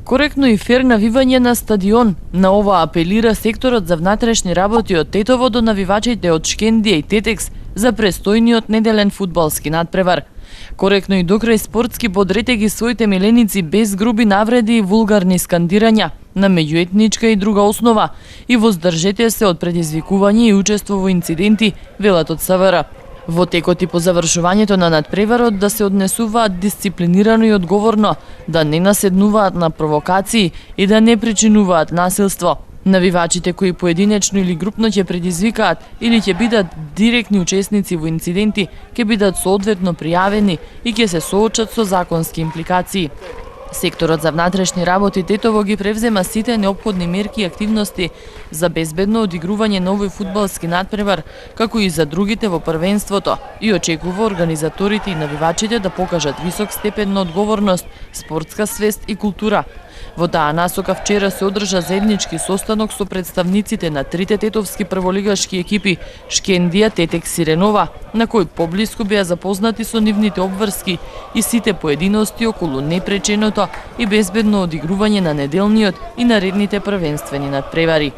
Коректно и фер навивање на стадион. На ова апелира секторот за внатрешни работи од Тетово до навивачите од Шкендија и Тетекс за престојниот неделен фудбалски надпревар. Коректно и докрај спортски подрете ги своите миленици без груби навреди и вулгарни скандирања на меѓуетничка и друга основа и воздржете се од предизвикување и учество во инциденти, велат од СВР. Во текот и по завршувањето на надпреварот да се однесуваат дисциплинирано и одговорно, да не наседнуваат на провокации и да не причинуваат насилство. Навивачите кои поединечно или групно ќе предизвикаат или ќе бидат директни учесници во инциденти, ќе бидат соодветно пријавени и ќе се соочат со законски импликации. Секторот за внатрешни работи Тетово ги превзема сите неопходни мерки и активности за безбедно одигрување на овој фудбалски надпревар, како и за другите во првенството, и очекува организаторите и навивачите да покажат висок степен на одговорност, спортска свест и култура. Во таа насока вчера се одржа заеднички состанок со представниците на трите тетовски прволигашки екипи Шкендија, Тетекс и Ренова, на кој поблиску беа запознати со нивните обврски и сите поединости околу непреченото и безбедно одигрување на неделниот и наредните првенствени надпревари.